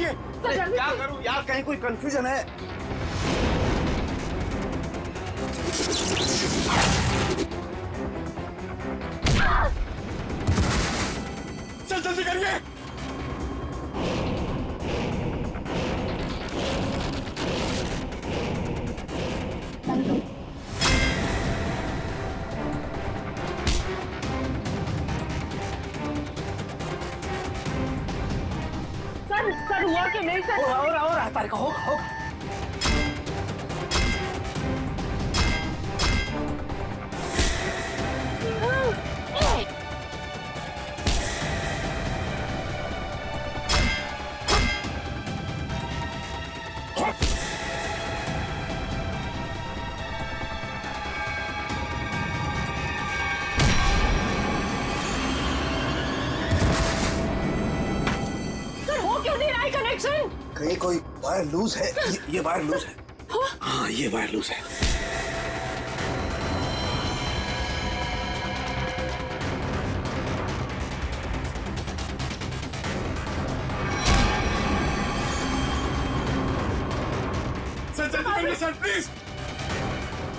करिए। क्या करूं यार, कहीं कोई कंफ्यूजन है? चल जल्दी करिए। सर हुआ कि नहीं सर? और तारिका होगा। कहीं कोई वायर लूज है। ये वायर लूज है। हाँ, ये वायर लूज है। सर जल्दी करिए सर, प्लीज।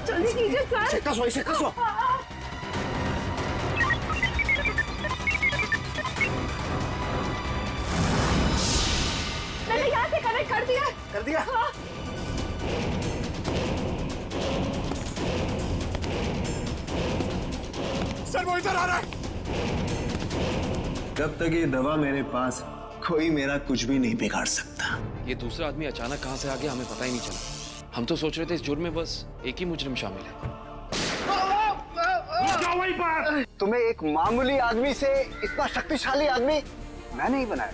जल्दी कीजिए सर। इसे कसो। मैंने यहाँ से कनेक्ट कर दिया। कर दिया? हाँ। सर वो इधर आ रहा है। जब तक ये दवा मेरे पास, कोई मेरा कुछ भी नहीं बिगाड़ सकता। ये दूसरा आदमी अचानक कहां से आ गया हमें पता ही नहीं चला। हम तो सोच रहे थे इस जुर्म में बस एक ही मुजरिम शामिल है। तुम्हें एक मामूली आदमी से इतना शक्तिशाली आदमी मैं नहीं बनाया।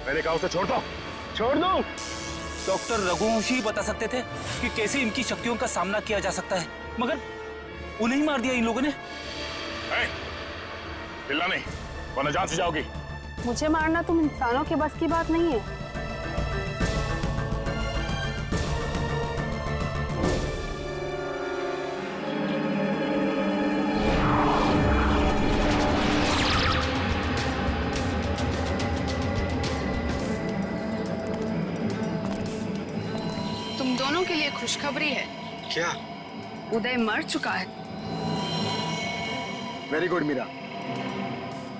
मैंने कहा उसे छोड़ दो। छोड़ दो। डॉक्टर रघुवंशी बता सकते थे कि कैसे इनकी शक्तियों का सामना किया जा सकता है, मगर उन्हें ही मार दिया इन लोगों ने। हिलना नहीं, वरना जान से जाओगी। मुझे मारना तुम इंसानों के बस की बात नहीं है। तुम दोनों के लिए खुशखबरी है। क्या? उदय मर चुका है। Very good Meera.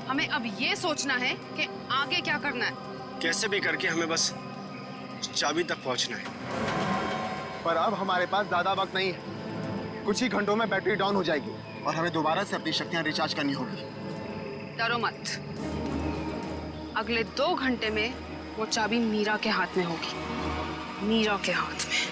हमें अब ये सोचना है कि आगे क्या करना है। कैसे भी करके हमें बस चाबी तक पहुंचना है। पर अब हमारे पास ज्यादा वक्त नहीं है। कुछ ही घंटों में बैटरी डाउन हो जाएगी और हमें दोबारा से अपनी शक्तियां रिचार्ज करनी होगी। डरो मत, अगले 2 घंटे में वो चाबी मीरा के हाथ में होगी। मीरा के हाथ में।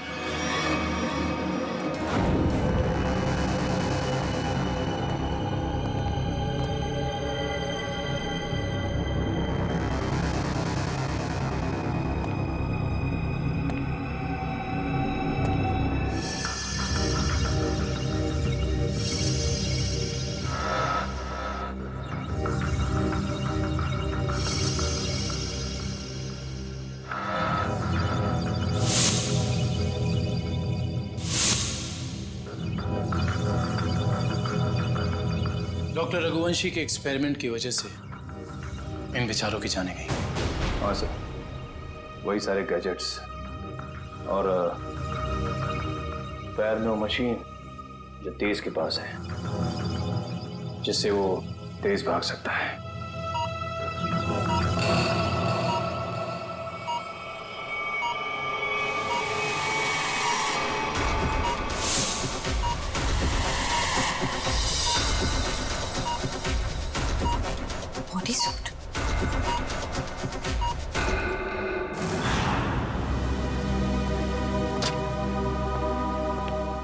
डॉक्टर रघुवंशी के एक्सपेरिमेंट की वजह से इन बेचारों की जाने गई। हाँ सर, वही सारे गैजेट्स और पैर में वो मशीन जो तेज के पास है, जिससे वो तेज भाग सकता है। Body suit.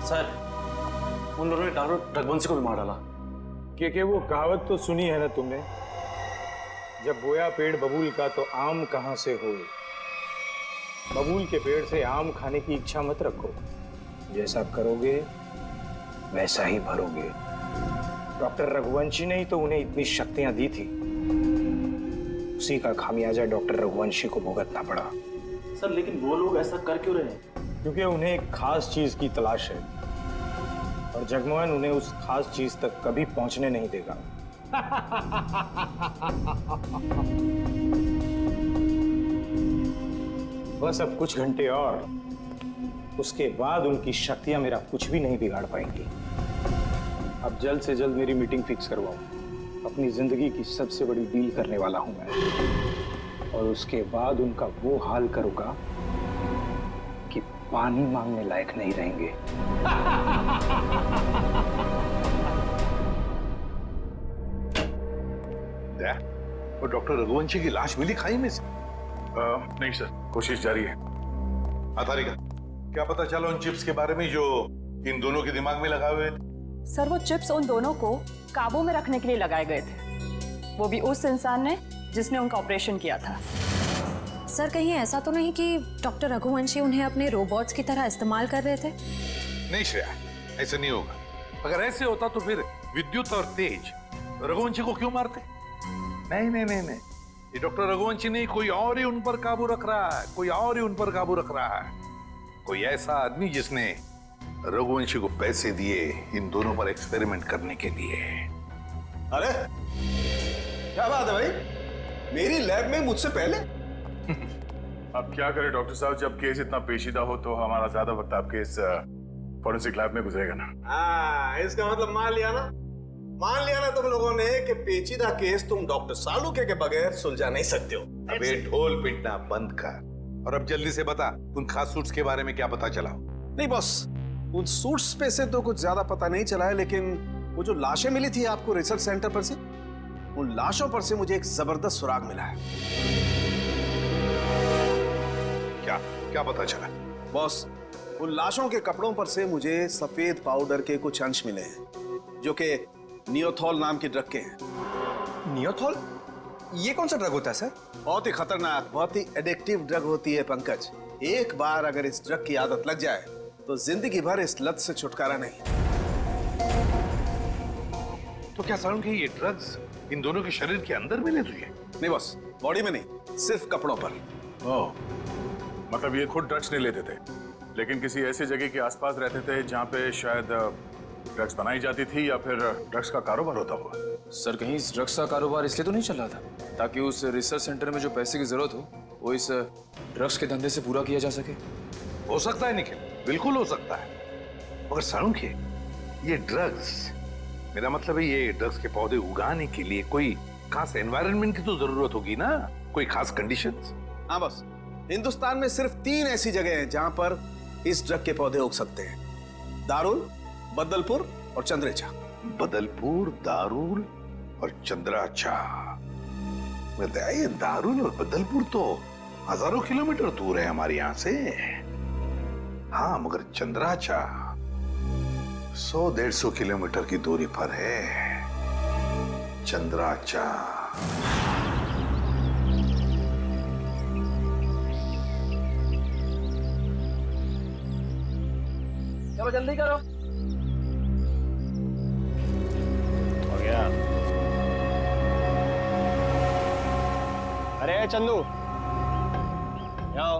सर, उन लोगों ने डॉक्टर रघुवंशी को भी मार डाला। कि वो कहावत तो सुनी है ना तुमने, जब बोया पेड़ बबूल का तो आम कहां से हो। बबूल के पेड़ से आम खाने की इच्छा मत रखो, जैसा करोगे वैसा ही भरोगे। डॉक्टर रघुवंशी ने ही तो उन्हें इतनी शक्तियां दी थी, उसी का खामियाजा डॉक्टर रघुवंशी को भुगतना पड़ा। सर लेकिन वो लोग ऐसा कर क्यों रहे हैं? क्योंकि उन्हें एक खास चीज की तलाश है और जगमोहन उन्हें उस खास चीज तक कभी पहुंचने नहीं देगा। बस अब कुछ घंटे और, उसके बाद उनकी शक्तियां मेरा कुछ भी नहीं बिगाड़ पाएंगी। अब जल्द से जल्द मेरी मीटिंग फिक्स करवाओ। अपनी जिंदगी की सबसे बड़ी डील करने वाला हूं मैं, और उसके बाद उनका वो हाल करूंगा कि पानी मांगने लायक नहीं रहेंगे। वो डॉक्टर रघुवंशी की लाश मिली खाई में से? नहीं सर, कोशिश जारी है। तारिका, क्या पता चला उन चिप्स के बारे में जो इन दोनों के दिमाग में लगाए हुए थे? सर वो चिप्स उन दोनों को काबू में रखने के लिए लगाए गए थे, वो भी उस इंसान ने जिसने उनका ऑपरेशन किया था। सर कहीं ऐसा तो नहीं कि डॉक्टर रघुवंशी उन्हें अपने रोबोट्स की तरह इस्तेमाल कर रहे थे? नहीं श्रेया, ऐसा नहीं होगा। अगर ऐसे होता तो फिर विद्युत और तेज रघुवंशी को क्यों मारते? नहीं नहीं नहीं नहीं, ये डॉक्टर रघुवंशी नहीं, कोई और ही उन पर काबू रख रहा है, कोई और ही उन पर काबू रख रहा है। कोई ऐसा आदमी जिसने रघुवंशी को पैसे दिए इन दोनों पर एक्सपेरिमेंट करने के लिए। अरे क्या बात है भाई, मेरी लैब में मुझसे पहले? अब क्या करें डॉक्टर साहब, जब केस इतना पेचीदा हो तो हमारा ज्यादा वक्त आपके इस फॉरेंसिक लैब में गुजरेगा ना। इसका मतलब मान लिया ना तुम लोगों ने कि पेचीदा केस तुम डॉक्टर सालुके के बगैर सुलझा नहीं सकते हो। अबे ढोल पिटना बंद कर, और अब जल्दी से बता, उन खास सूट्स के बारे में क्या पता चला? नहीं बॉस, उन सूट्स पे से तो कुछ ज्यादा पता नहीं चला है, लेकिन वो जो लाशें मिली थी आपको रिसर्च सेंटर पर से, उन लाशों पर से मुझे एक जबरदस्त सुराग मिला है। क्या क्या पता चला? बॉस, उन लाशों के कपड़ों पर से मुझे सफेद पाउडर के कुछ अंश मिले हैं, जो कि नियोथॉल नाम के ड्रग के हैं। नियोथॉल? ये कौन सा ड्रग होता है सर? बहुत ही खतरनाक, बहुत ही एडिक्टिव ड्रग होती है पंकज। एक बार अगर इस ड्रग की आदत लग जाए तो जिंदगी भर इस लत से छुटकारा नहीं। तो क्या सारुण के ये ड्रग्स इन दोनों के शरीर के अंदर मिले तुझे? नहीं बॉस, बॉडी में नहीं, सिर्फ कपड़ों पर। ओह, मतलब ये खुद ड्रग्स नहीं लेते थे, लेकिन किसी ऐसी जगह के आसपास रहते थे जहाँ पे शायद ड्रग्स बनाई जाती थी या फिर ड्रग्स का कारोबार होता हुआ। सर कहीं इस ड्रग्स का कारोबार इसलिए तो नहीं चल रहा था ताकि उस रिसर्च सेंटर में जो पैसे की जरूरत हो वो इस ड्रग्स के धंधे से पूरा किया जा सके? हो सकता है निखिल, बिल्कुल हो सकता है, मगर सारुण के ये ड्रग्स, मेरा मतलब है ये ड्रग्स के पौधे उगाने के लिए कोई खास एनवायरनमेंट की तो जरूरत होगी ना, कोई खास कंडीशंस? हाँ बस, हिंदुस्तान में सिर्फ 3 ऐसी जगह हैं जहां पर इस ड्रग के पौधे उग सकते हैं: दारुल, बदलपुर और चंद्रेचा। बदलपुर, दारुल और चंद्राचा। ये दारुल और बदलपुर तो हजारों किलोमीटर दूर है हमारे यहाँ से। हाँ, मगर चंद्राचा 100-150 किलोमीटर की दूरी पर है। चंद्राचा। चलो जल्दी करो। हो गया। अरे चंदू, आओ।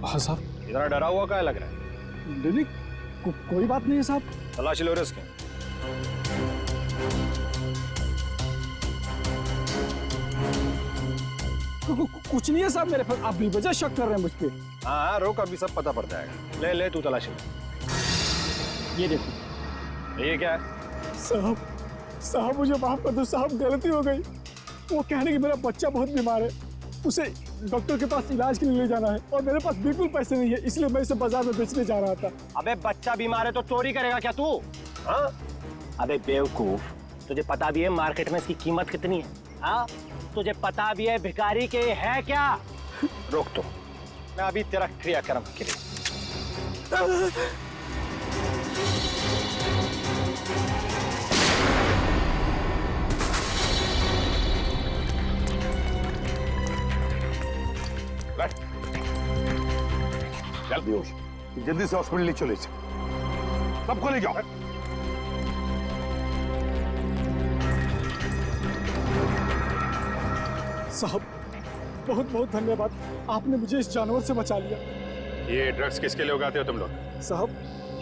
हाँ साहब। इतना डरा हुआ क्या लग रहा है? नहीं, कोई बात नहीं है साहब। तलाशी लो इसके। कुछ नहीं है साहब मेरे पास, आप बेवजह शक कर रहे हैं मुझ पे। हाँ रोक, अभी सब पता पड़ जाएगा। ले ले तू तलाशी ले। ये देखो। ये क्या है? साहब मुझे माफ कर दो साहब, गलती हो गई। वो कहने कि मेरा बच्चा बहुत बीमार है, उसे डॉक्टर के पास इलाज के लिए ले जाना है और मेरे पास बिल्कुल पैसे नहीं है, इसलिए मैं इसे बाजार में बेचने जा रहा था। अबे बच्चा बीमार है तो चोरी करेगा क्या तू? हाँ? अबे बेवकूफ, तुझे पता भी है मार्केट में इसकी कीमत कितनी है? हाँ? तुझे पता भी है भिखारी के है क्या? रोक तो, मैं अभी तेरा क्रियाक्रम के लिए। जल्दी से हॉस्पिटल ले चले, सबको ले जाओ। साहब बहुत बहुत धन्यवाद, आपने मुझे इस जानवर से बचा लिया। ये ड्रग्स किसके लिए उगाते हो तुम लोग? साहब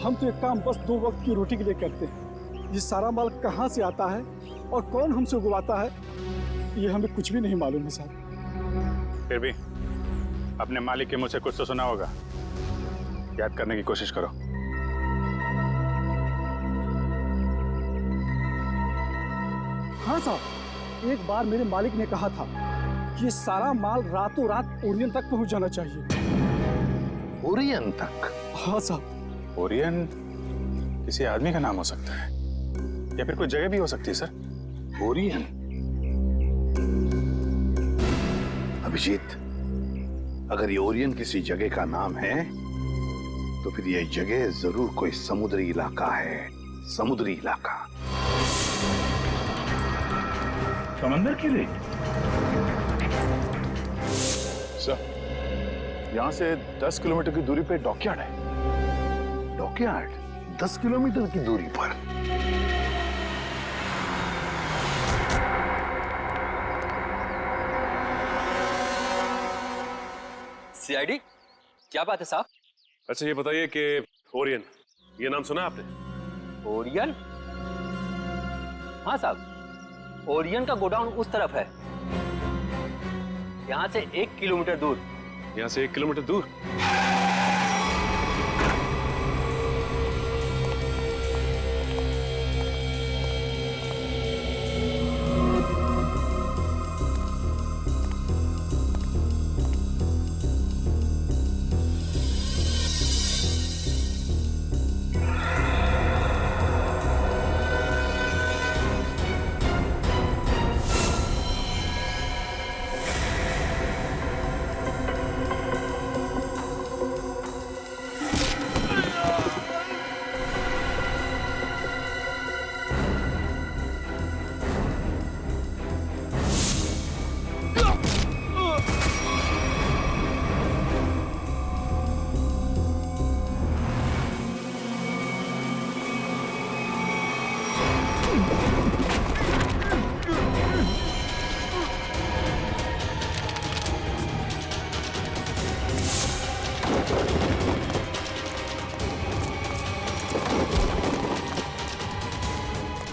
हम तो एक काम बस 2 वक्त की रोटी के लिए करते हैं। ये सारा माल कहाँ से आता है और कौन हमसे उगवाता है, ये हमें कुछ भी नहीं मालूम है साहब। फिर भी अपने मालिक के मुंह से कुछ तो सुना होगा, याद करने की कोशिश करो। हाँ साहब, एक बार मेरे मालिक ने कहा था कि ये सारा माल रातों रात ओरियन तक पहुंच जाना चाहिए। ओरियन तक? हाँ साहब। ओरियन किसी आदमी का नाम हो सकता है या फिर कोई जगह भी हो सकती है सर। ओरियन? अभिजीत, अगर ये ओरियन किसी जगह का नाम है तो फिर यह जगह जरूर कोई समुद्री इलाका है। समुद्री इलाका। समंदर के लिए? सर, यहां से 10 किलोमीटर की दूरी पे डॉकयार्ड है। डॉकयार्ड? 10 किलोमीटर की दूरी पर? सीआईडी, क्या बात है साहब? अच्छा ये बताइए कि ओरियन, ये नाम सुना आपने? ओरियन? हाँ साहब, ओरियन का गोडाउन उस तरफ है, यहाँ से 1 किलोमीटर दूर। यहाँ से 1 किलोमीटर दूर?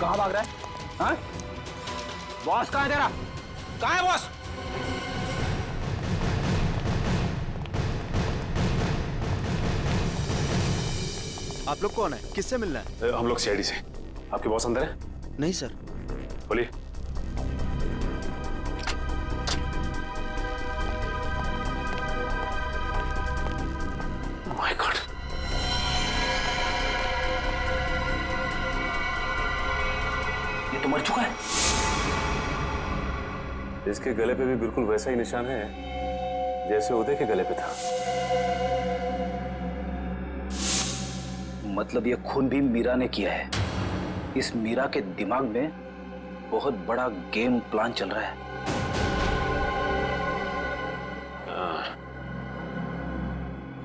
कहाँ भाग रहा है? हाँ? बॉस कहाँ है तेरा? कहाँ है बॉस? आप लोग कौन है? किससे मिलना है? हम लोग सीआईडी से। आपके बॉस अंदर है? नहीं सर। बोलिए। माय गॉड, ये तो मर चुका है। इसके गले पे भी बिल्कुल वैसा ही निशान है जैसे उदय के गले पे था। मतलब ये खून भी मीरा ने किया है। इस मीरा के दिमाग में बहुत बड़ा गेम प्लान चल रहा है।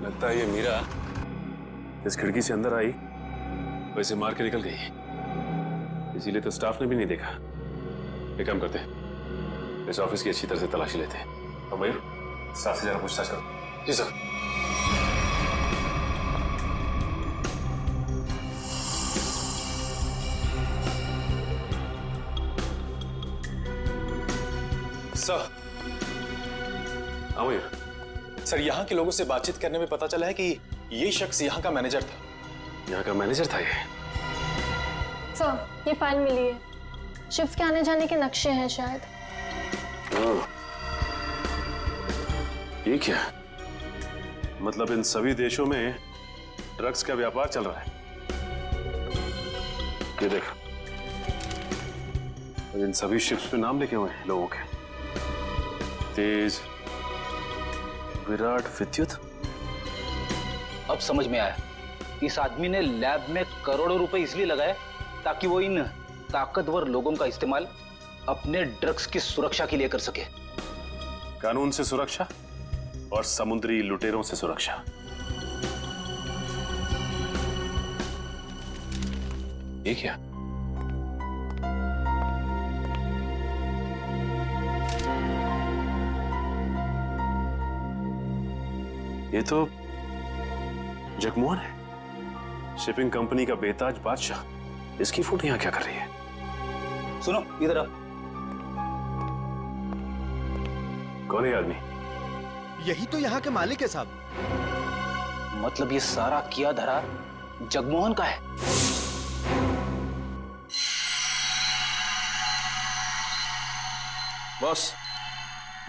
लगता है ये मीरा इस खिड़की से अंदर आई, वैसे मार के निकल गई। इसीलिए तो स्टाफ ने भी नहीं देखा। एक काम करते हैं, इस ऑफिस की अच्छी तरह से तलाशी लेते हैं। अब मयूर, स्टाफ से जरा पूछताछ करो। जी सर। सर, हाँ मयूर। सर यहाँ के लोगों से बातचीत करने में पता चला है कि ये शख्स यहाँ का मैनेजर था। यहाँ का मैनेजर था ये? सर, ये फाइल मिली है। शिफ्ट के आने जाने के नक्शे हैं शायद। ये क्या? मतलब इन सभी देशों में ड्रग्स का व्यापार चल रहा है। ये देख, इन सभी शिप्स पे नाम लिखे हुए हैं लोगों के। तेज, विराट, विद्युत। अब समझ में आया, इस आदमी ने लैब में करोड़ों रुपए इसलिए लगाए ताकि वो इन ताकतवर लोगों का इस्तेमाल अपने ड्रग्स की सुरक्षा के लिए कर सके। कानून से सुरक्षा और समुद्री लुटेरों से सुरक्षा। ये क्या? ये तो जगमोहन है, शिपिंग कंपनी का बेताज बादशाह। इसकी फोटो यहां क्या कर रही है? सुनो, इधर आ। कौन है आदमी? यही तो यहाँ के मालिक है साहब। मतलब ये सारा किया धरा जगमोहन का है? बॉस,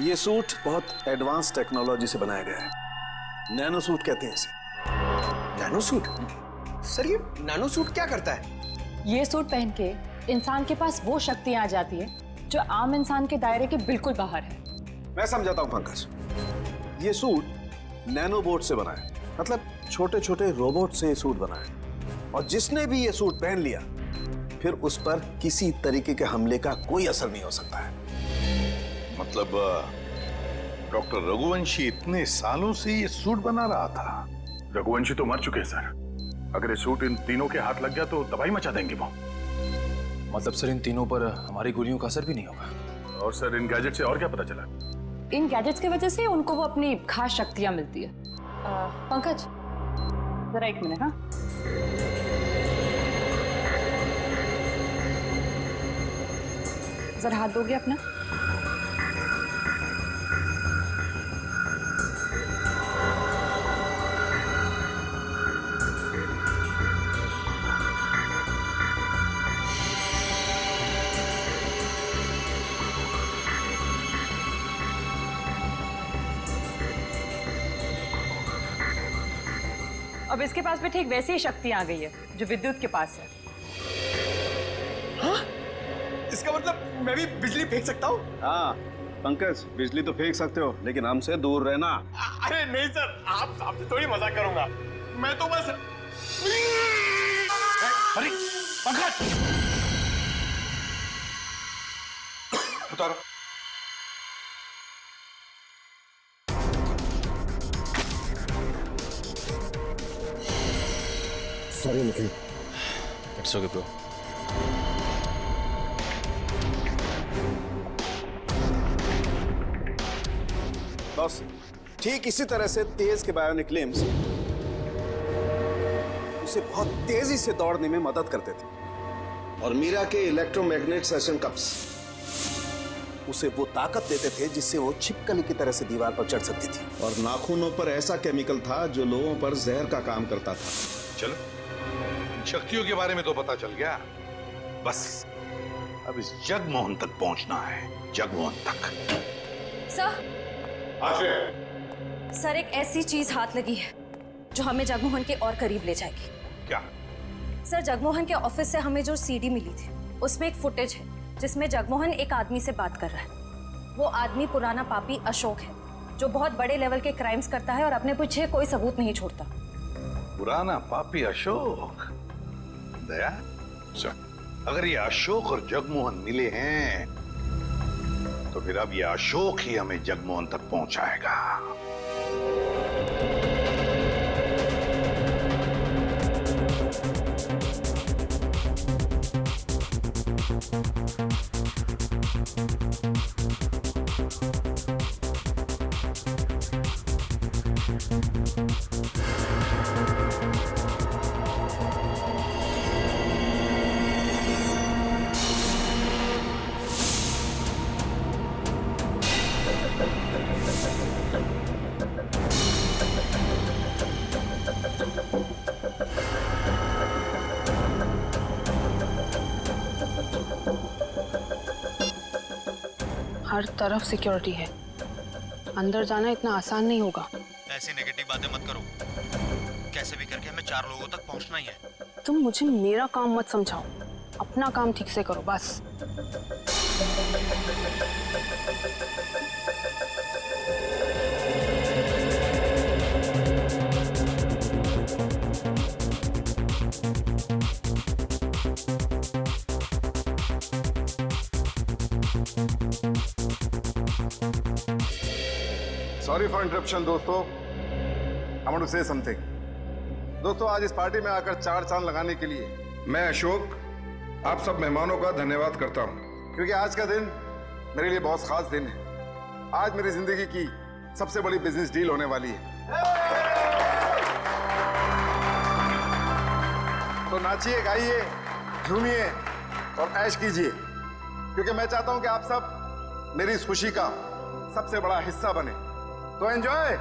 ये सूट बहुत एडवांस टेक्नोलॉजी से बनाया गया है। नैनो सूट कहते हैं इसे। Nano suit? सर ये नैनो सूट क्या करता है? ये सूट पहन के इंसान के पास वो शक्तियां आ जाती है जो आम इंसान के दायरे के बिल्कुल बाहर है। मैं समझाता हूँ पंकज। ये सूट नैनो बोट से बना है, मतलब छोटे छोटे रोबोट से ये सूट बना है। और जिसने भी ये सूट पहन लिया फिर उस पर किसी तरीके के हमले का कोई असर नहीं हो सकता है। मतलब डॉक्टर रघुवंशी इतने सालों से ये सूट बना रहा था? रघुवंशी तो मर चुके हैं सर। अगर ये सूट इन तीनों के हाथ लग गया तो तबाही मचा देंगे वो। मतलब सर इन तीनों पर हमारी गोलियों का असर भी नहीं होगा? और सर इन गैजेट से और क्या पता चला? इन गैजेट्स की वजह से उनको वो अपनी खास शक्तियां मिलती है। पंकज जरा एक मिनट। हाँ, जरा हाथ दोगे अपना? अब इसके पास भी ठीक वैसी ही शक्ति आ गई है जो विद्युत के पास है। हाँ? इसका मतलब मैं भी बिजली फेंक सकता हूँ? हाँ पंकज, बिजली तो फेंक सकते हो लेकिन हमसे दूर रहना। अरे नहीं सर, आप आपसे थोड़ी मजाक करूंगा। मैं तो बस। अरे पंकज, उतारो। Sorry Nikhil. It's okay bro. Boss, ठीक इसी तरह से तेज के बायोनिक लिम्स उसे बहुत तेजी से दौड़ने में मदद करते थे। और मीरा के इलेक्ट्रोमैग्नेट सेशन कप्स उसे वो ताकत देते थे जिससे वो छिपकली की तरह से दीवार पर चढ़ सकती थी। और नाखूनों पर ऐसा केमिकल था जो लोगों पर जहर का काम करता था। चलो, शक्तियों के बारे में तो पता चल गया। बस अब इस जगमोहन तक पहुंचना है। जगमोहन तक। सर, सर एक ऐसी चीज हाथ लगी है जो हमें जगमोहन के और करीब ले जाएगी। क्या? सर, जगमोहन के ऑफिस से हमें जो सीडी मिली थी उसमें एक फुटेज है जिसमें जगमोहन एक आदमी से बात कर रहा है। वो आदमी पुराना पापी अशोक है जो बहुत बड़े लेवल के क्राइम्स करता है और अपने पीछे कोई सबूत नहीं छोड़ता। पुराना पापी अशोक? दया, अगर ये अशोक और जगमोहन मिले हैं तो फिर अब ये अशोक ही हमें जगमोहन तक पहुंचाएगा। हर तरफ सिक्योरिटी है, अंदर जाना इतना आसान नहीं होगा। ऐसी नेगेटिव बातें मत करो। कैसे भी करके हमें 4 लोगों तक पहुंचना ही है। तुम मुझे मेरा काम मत समझाओ, अपना काम ठीक से करो बस। सॉरी फॉर इंटरप्शन दोस्तों, I want to say something. दोस्तों, आज इस पार्टी में आकर 4 चांद लगाने के लिए मैं अशोक आप सब मेहमानों का धन्यवाद करता हूं, क्योंकि आज का दिन मेरे लिए बहुत खास दिन है। आज मेरी जिंदगी की सबसे बड़ी बिजनेस डील होने वाली है। तो नाचिए, गाइए, झूमिए और ऐश कीजिए, क्योंकि मैं चाहता हूं कि आप सब मेरी इस खुशी का सबसे बड़ा हिस्सा बने। तो एंजॉय।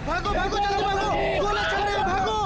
भागो भागो जल्दी भागो, गोला चल रही है, भागो।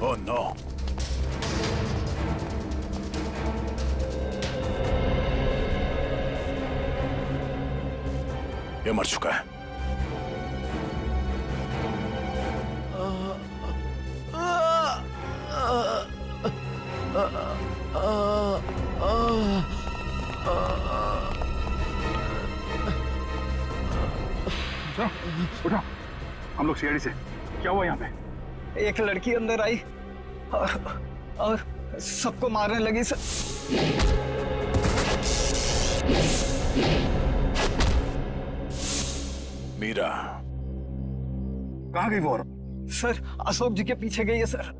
Oh no! ये मर चुका है। उठो, हम लोग सीआईडी से। क्या हुआ यहाँ पे? एक लड़की अंदर आई और सबको मारने लगी सर। मीरा कहाँ गई वो? सर अशोक जी के पीछे गई है सर।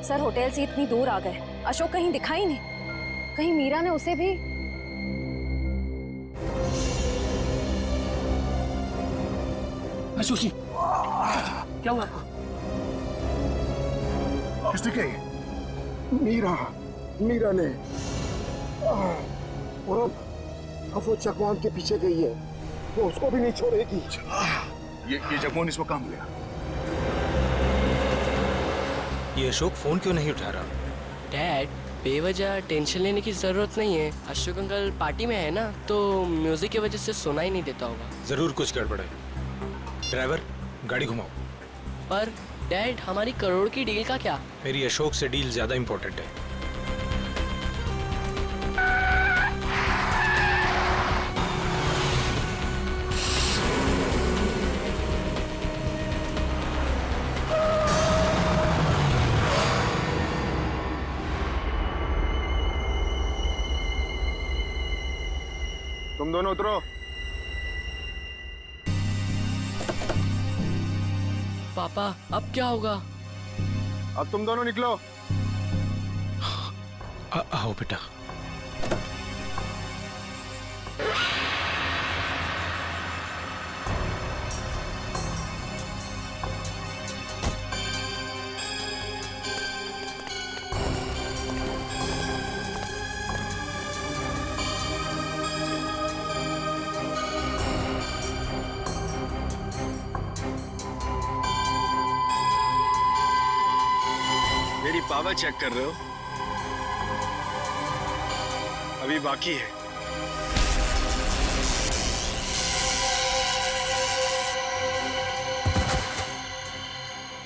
सर होटल से इतनी दूर आ गए, अशोक कहीं दिखाई नहीं। कहीं मीरा ने उसे भी। अशोक जी, क्या हुआ आपको? किसने कही? मीरा ने। और अब वो चकवान के पीछे गई है, वो उसको भी नहीं छोड़ेगी। ये जगमोहन इसको काम लिया। ये अशोक फोन क्यों नहीं उठा रहा? डैड, बेवजह टेंशन लेने की जरूरत नहीं है। अशोक अंकल पार्टी में है ना, तो म्यूजिक की वजह से सुनाई नहीं देता होगा। जरूर कुछ गड़बड़ है। ड्राइवर, गाड़ी घुमाओ। पर डैड, हमारी करोड़ की डील का क्या? मेरी अशोक से डील ज्यादा इंपॉर्टेंट है। तुम दोनों उतरो। पापा, अब क्या होगा? अब तुम दोनों निकलो। आओ बेटा। मेरी पावर चेक कर रहे हो? अभी बाकी है।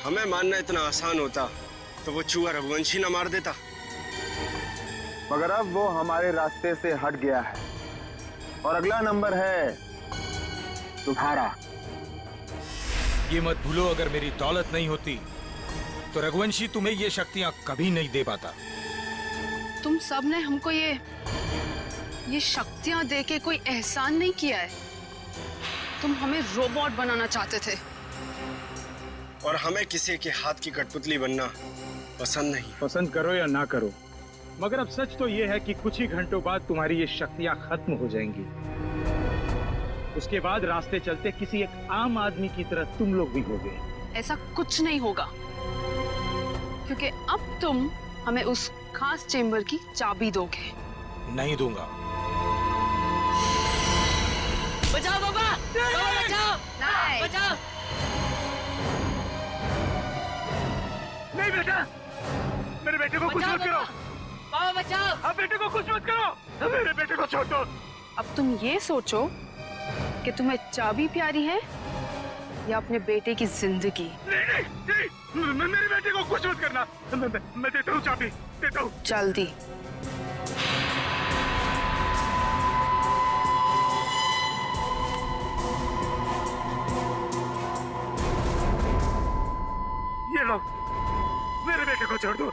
हमें मारना इतना आसान होता तो वो चूहा रघुवंशी ना मार देता। मगर अब वो हमारे रास्ते से हट गया है और अगला नंबर है तुम्हारा। ये मत भूलो, अगर मेरी दौलत नहीं होती तो रघुवंशी तुम्हें ये शक्तियां कभी नहीं दे पाता। तुम सब ने हमको ये शक्तियां देके कोई एहसान नहीं किया है। तुम हमें रोबोट बनाना चाहते थे और हमें किसी के हाथ की कठपुतली बनना पसंद नहीं। पसंद करो या ना करो, मगर अब सच तो ये है कि कुछ ही घंटों बाद तुम्हारी ये शक्तियां खत्म हो जाएंगी। उसके बाद रास्ते चलते किसी एक आम आदमी की तरह तुम लोग भी होगे। ऐसा कुछ नहीं होगा, क्योंकि अब तुम हमें उस खास चेंबर की चाबी दोगे। नहीं दूंगा। बचाओ बाबा, बाबा बचाओ, बचाओ। नहीं बेटा, मेरे बेटे को कुछ मत करो। बाबा बचाओ। अब बेटे को कुछ मत करो, मेरे बेटे को छोड़ दो। अब तुम ये सोचो कि तुम्हें चाबी प्यारी है या अपने बेटे की जिंदगी। नहीं, नहीं, नहीं, मेरे बेटे को कुछ मत करना। मैं देता हूँ चाबी, देता हूँ। जल्दी। ये लो, मेरे बेटे को छोड़ दो।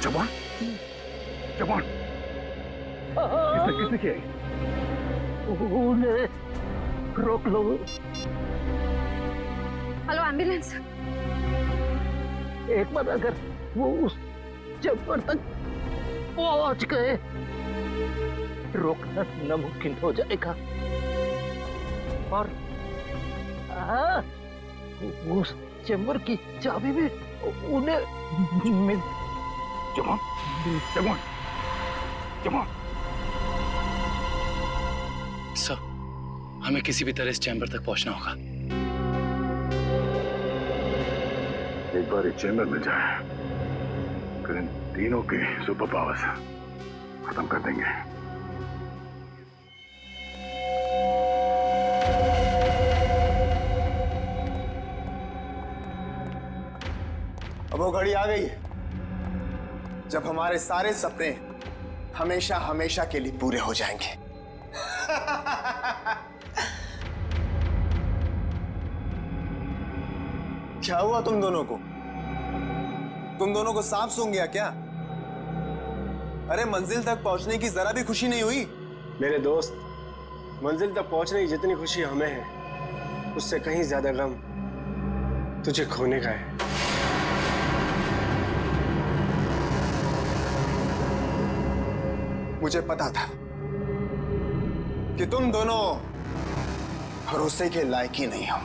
जवान, जवान, किसने किया? उन्हें रोक लो। Hello ambulance. एक बार अगर वो उस चेंबर तक पहुंच गए, रोकना नामुमकिन हो जाएगा। और उस चेंबर की चाबी भी उन्हें मिल। जवान, जवान, जवान। सर, हमें किसी भी तरह इस चैम्बर तक पहुंचना होगा। एक बार इस चेंबर में जाए, फिर इन तीनों के सुपर पावर्स खत्म कर देंगे। अब वो घड़ी आ गई है जब हमारे सारे सपने हमेशा हमेशा के लिए पूरे हो जाएंगे। क्या हुआ तुम दोनों को? तुम दोनों को सांप सूंघ गया क्या? अरे मंजिल तक पहुंचने की जरा भी खुशी नहीं हुई? मेरे दोस्त, मंजिल तक पहुंचने की जितनी खुशी हमें है, उससे कहीं ज्यादा गम तुझे खोने का है। मुझे पता था कि तुम दोनों भरोसे के लायक ही नहीं हो।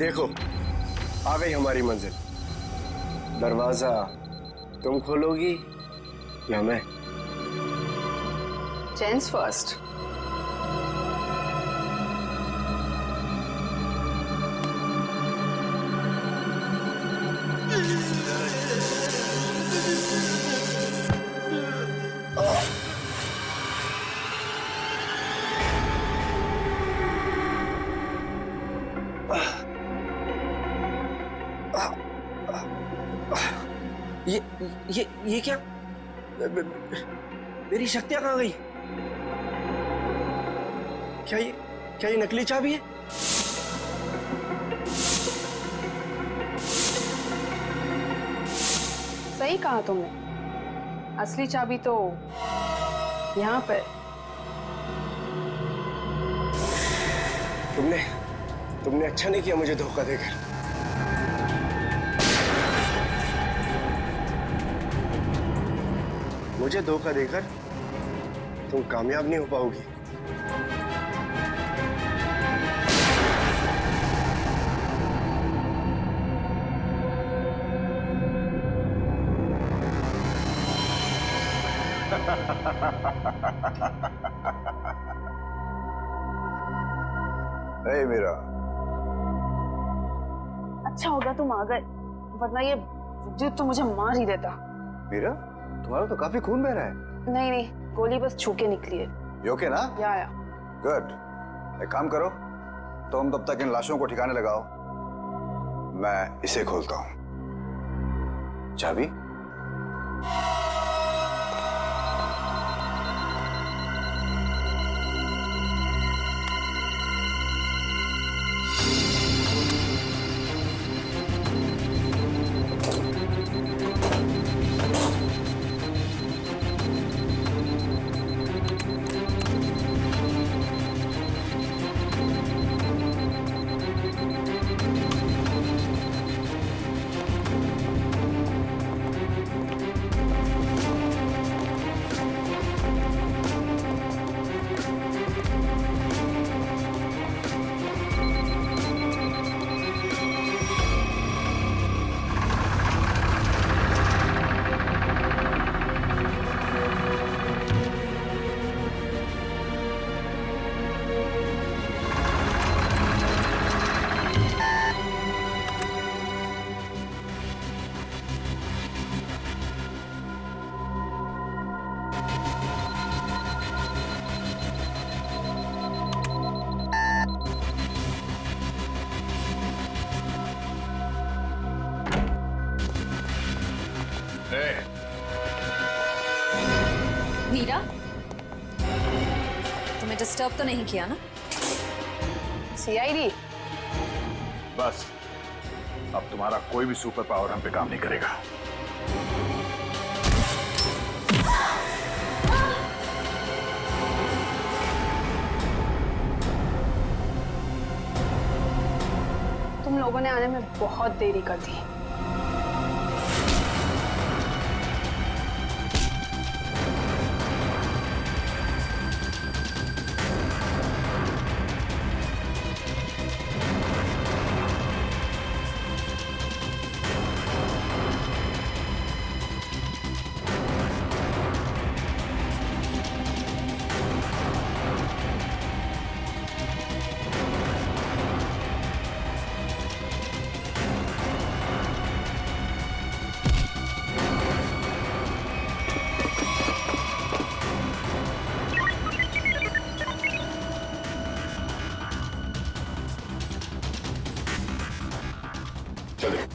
देखो, आ गई हमारी मंजिल। दरवाजा तुम खोलोगी या मैं? Gents first. ये क्या? मेरी शक्तियां कहाँ गई? क्या ये नकली चाबी है? सही कहा तुमने, असली चाबी तो यहाँ पर। तुमने अच्छा नहीं किया मुझे धोखा देकर। मुझे धोखा देकर तुम कामयाब नहीं हो पाओगी। हे मीरा, अच्छा होगा तुम आ गए, वरना ये विद्युत तो मुझे मार ही देता। मीरा, तुम्हारा तो काफी खून बह रहा है। नहीं, गोली बस छू के निकली है। You okay ना? या। गुड। एक काम करो, तुम तब तक इन लाशों को ठिकाने लगाओ, मैं इसे खोलता हूं। चाबी? मीरा, तुम्हें डिस्टर्ब तो नहीं किया ना? सीआईडी। बस अब तुम्हारा कोई भी सुपर पावर हम पे काम नहीं करेगा। तुम लोगों ने आने में बहुत देरी कर दी। चलिए।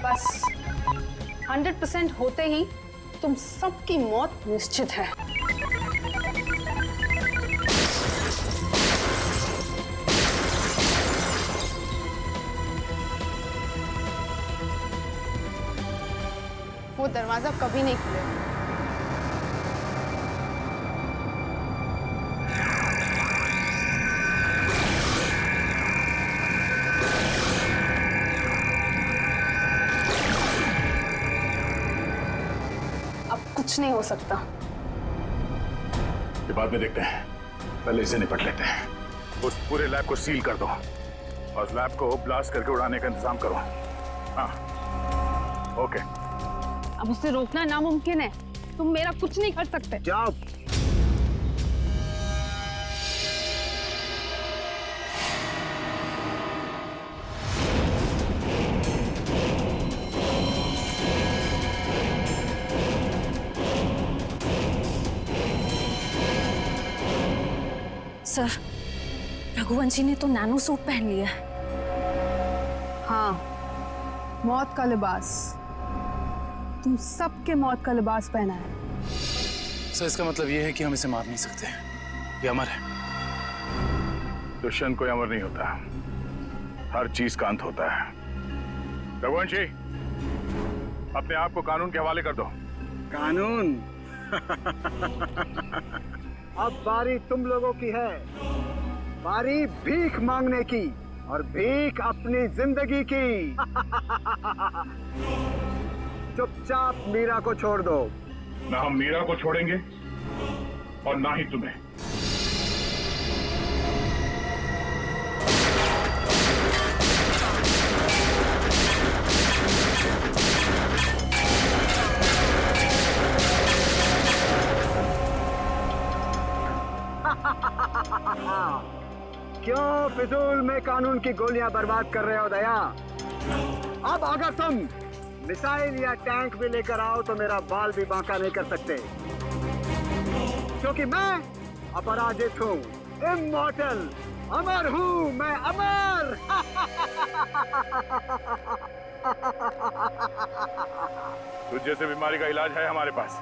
बस 100% होते ही तुम सबकी मौत निश्चित है। वो दरवाजा कभी नहीं खुलेगा। अब कुछ नहीं हो सकता। ये बाद में देखते हैं, पहले इसे निपट लेते हैं। उस पूरे लैब को सील कर दो और लैब को ब्लास्ट करके उड़ाने का इंतजाम करो। हाँ, ओके। अब उसे रोकना नामुमकिन है। तुम मेरा कुछ नहीं कर सकते। जाओ। सर, रघुवंशी ने तो नैनो सूट पहन लिया है। हाँ, मौत का लिबास। तुम सबके मौत का लिबास पहना है। सर, इसका मतलब ये है कि हम इसे मार नहीं सकते। ये अमर है। दुष्यंत कोई अमर नहीं होता, हर चीज का अंत होता है। रघुवंशी, अपने आप को कानून के हवाले कर दो। कानून? अब बारी तुम लोगों की है। बारी भीख मांगने की, और भीख अपनी जिंदगी की। चुपचाप मीरा को छोड़ दो। ना हम मीरा को छोड़ेंगे और ना ही तुम्हें। क्यों फिजूल में कानून की गोलियां बर्बाद कर रहे हो दया? अब अगर तुम मिसाइल या टैंक भी लेकर आओ तो मेरा बाल भी बांका नहीं कर सकते, क्योंकि मैं अपराजित हूँ, इमॉर्टल, अमर हूँ मैं, अमर। तुझ जैसे बीमारी का इलाज है हमारे पास।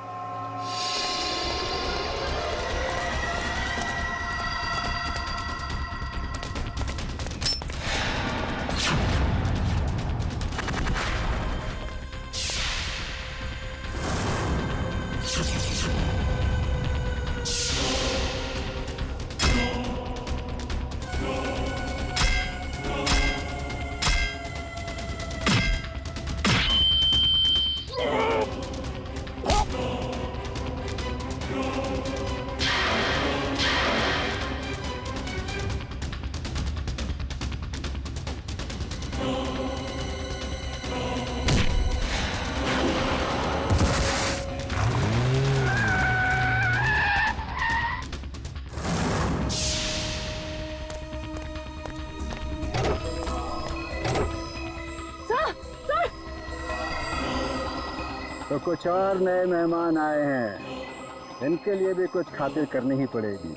तो कुछ और नए मेहमान आए हैं, इनके लिए भी कुछ खातिर करनी ही पड़ेगी।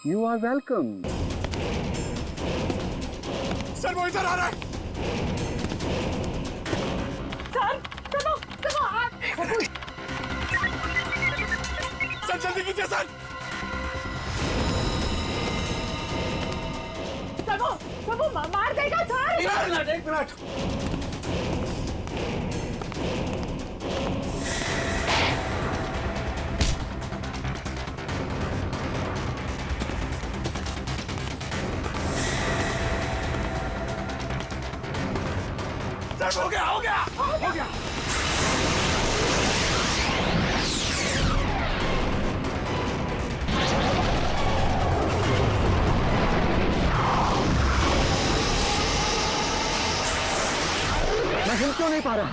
You are welcome. सर, वो इधर आ रहा है। सर, चलो चलो। सर, जल्दी कीजिए सर। सब वो मार देगा सर। एक मिनट। हो गया, हो गया, हो गया। मैं हिल क्यों नहीं पा रहा?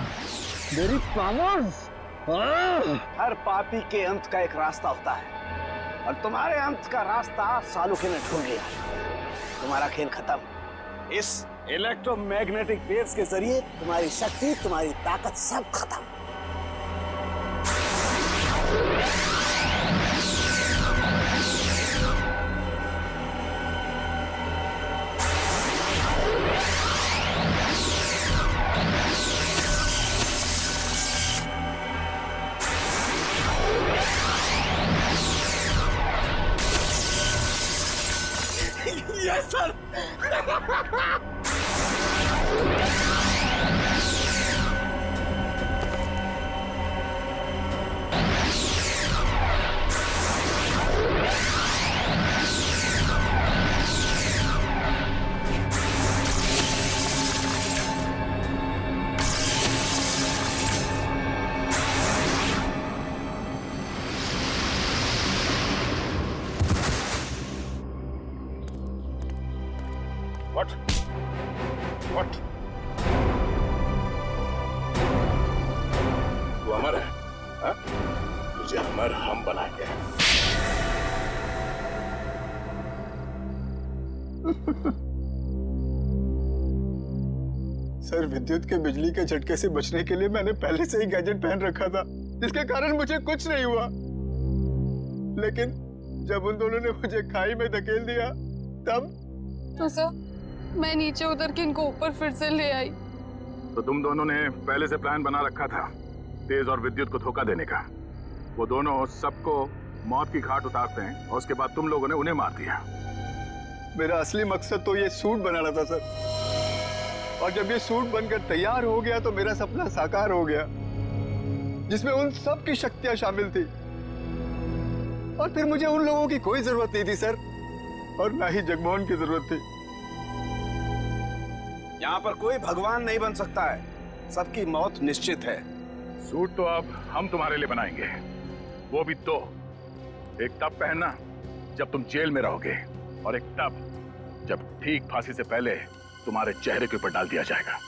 मेरी पावर्स। हर पापी के अंत का एक रास्ता होता है, और तुम्हारे अंत का रास्ता सालुके ने ढूंढ लिया। तुम्हारा खेल खत्म। इस इलेक्ट्रोमैग्नेटिक वेव्स के जरिए तुम्हारी शक्ति, तुम्हारी ताकत सब खत्म। Yes sir. हाँ? तुझे अमर हम बनाएंगे। सर, विद्युत के बिजली के झटके से बचने के लिए मैंने पहले से ही गैजेट पहन रखा था, जिसके कारण मुझे कुछ नहीं हुआ। लेकिन जब उन दोनों ने मुझे खाई में धकेल दिया तब तो सर, मैं नीचे उतर के इनको ऊपर फिर से ले आई। तो तुम दोनों ने पहले से प्लान बना रखा था तेज और विद्युत को धोखा देने का। वो दोनों सबको मौत की घाट उतारते हैं और उसके बाद तुम लोगों ने उन्हें मार दिया। मेरा असली मकसद तो ये सूट बनाना था सर, और जब ये सूट बनकर तैयार हो गया तो मेरा सपना साकार हो गया, जिसमें उन सब की शक्तियां शामिल थी। और फिर मुझे उन लोगों की कोई जरूरत नहीं थी सर, और ना ही जगमोहन की जरूरत थी। यहाँ पर कोई भगवान नहीं बन सकता है, सबकी मौत निश्चित है। सूट तो अब हम तुम्हारे लिए बनाएंगे, वो भी दो। एक तब पहनना जब तुम जेल में रहोगे, और एक तब जब ठीक फांसी से पहले तुम्हारे चेहरे के ऊपर डाल दिया जाएगा।